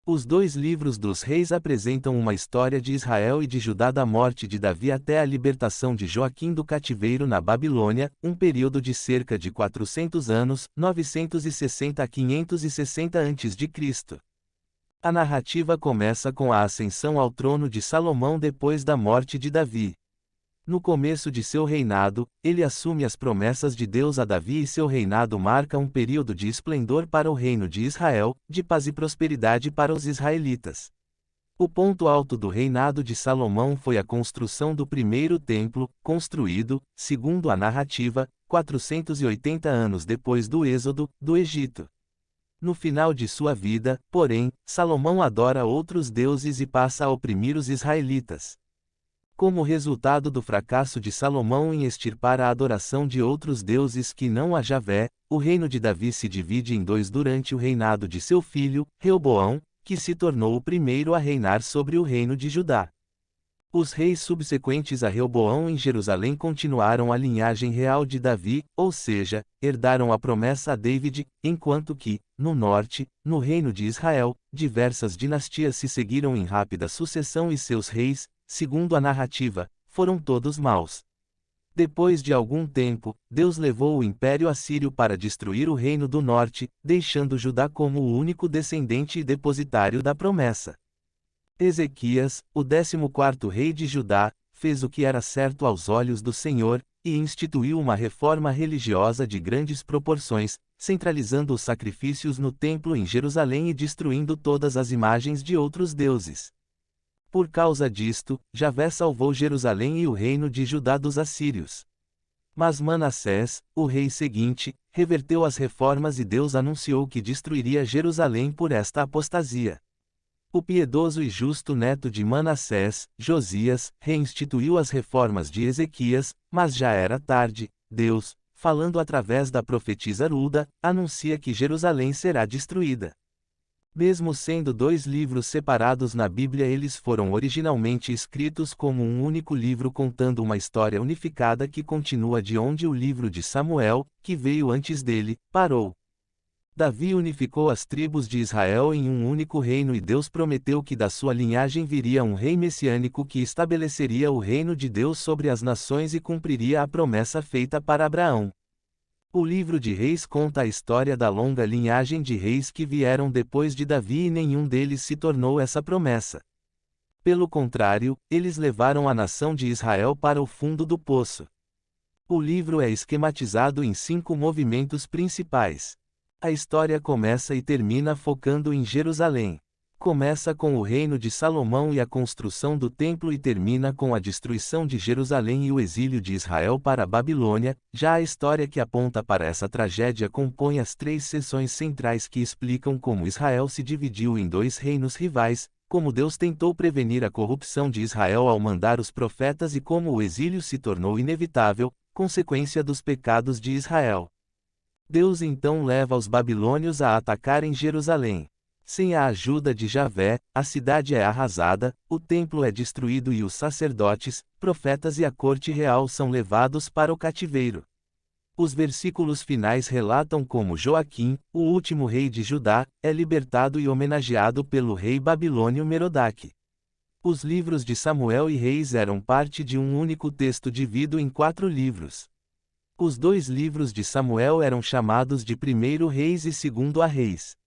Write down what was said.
Os dois livros dos reis apresentam uma história de Israel e de Judá da morte de Davi até a libertação de Joaquim do cativeiro na Babilônia, um período de cerca de 400 anos, 960 a 560 a.C. A narrativa começa com a ascensão ao trono de Salomão depois da morte de Davi. No começo de seu reinado, ele assume as promessas de Deus a Davi e seu reinado marca um período de esplendor para o reino de Israel, de paz e prosperidade para os israelitas. O ponto alto do reinado de Salomão foi a construção do primeiro templo, construído, segundo a narrativa, 480 anos depois do êxodo do Egito. No final de sua vida, porém, Salomão adora outros deuses e passa a oprimir os israelitas. Como resultado do fracasso de Salomão em extirpar a adoração de outros deuses que não a Javé, o reino de Davi se divide em dois durante o reinado de seu filho, Reoboão, que se tornou o primeiro a reinar sobre o reino de Judá. Os reis subsequentes a Reoboão em Jerusalém continuaram a linhagem real de Davi, ou seja, herdaram a promessa a David, enquanto que, no norte, no reino de Israel, diversas dinastias se seguiram em rápida sucessão e seus reis, segundo a narrativa, foram todos maus. Depois de algum tempo, Deus levou o Império Assírio para destruir o reino do norte, deixando Judá como o único descendente e depositário da promessa. Ezequias, o 14º rei de Judá, fez o que era certo aos olhos do Senhor, e instituiu uma reforma religiosa de grandes proporções, centralizando os sacrifícios no templo em Jerusalém e destruindo todas as imagens de outros deuses. Por causa disto, Javé salvou Jerusalém e o reino de Judá dos assírios. Mas Manassés, o rei seguinte, reverteu as reformas e Deus anunciou que destruiria Jerusalém por esta apostasia. O piedoso e justo neto de Manassés, Josias, reinstituiu as reformas de Ezequias, mas já era tarde. Deus, falando através da profetisa Hulda, anuncia que Jerusalém será destruída. Mesmo sendo dois livros separados na Bíblia, eles foram originalmente escritos como um único livro contando uma história unificada que continua de onde o livro de Samuel, que veio antes dele, parou. Davi unificou as tribos de Israel em um único reino e Deus prometeu que da sua linhagem viria um rei messiânico que estabeleceria o reino de Deus sobre as nações e cumpriria a promessa feita para Abraão. O livro de Reis conta a história da longa linhagem de reis que vieram depois de Davi e nenhum deles se tornou essa promessa. Pelo contrário, eles levaram a nação de Israel para o fundo do poço. O livro é esquematizado em 5 movimentos principais. A história começa e termina focando em Jerusalém. Começa com o reino de Salomão e a construção do templo e termina com a destruição de Jerusalém e o exílio de Israel para a Babilônia. Já a história que aponta para essa tragédia compõe as 3 seções centrais que explicam como Israel se dividiu em 2 reinos rivais, como Deus tentou prevenir a corrupção de Israel ao mandar os profetas e como o exílio se tornou inevitável, consequência dos pecados de Israel. Deus então leva os babilônios a atacarem Jerusalém. Sem a ajuda de Javé, a cidade é arrasada, o templo é destruído e os sacerdotes, profetas e a corte real são levados para o cativeiro. Os versículos finais relatam como Joaquim, o último rei de Judá, é libertado e homenageado pelo rei babilônio Merodach. Os livros de Samuel e Reis eram parte de um único texto dividido em 4 livros. Os 2 livros de Samuel eram chamados de 1º Reis e 2º a Reis.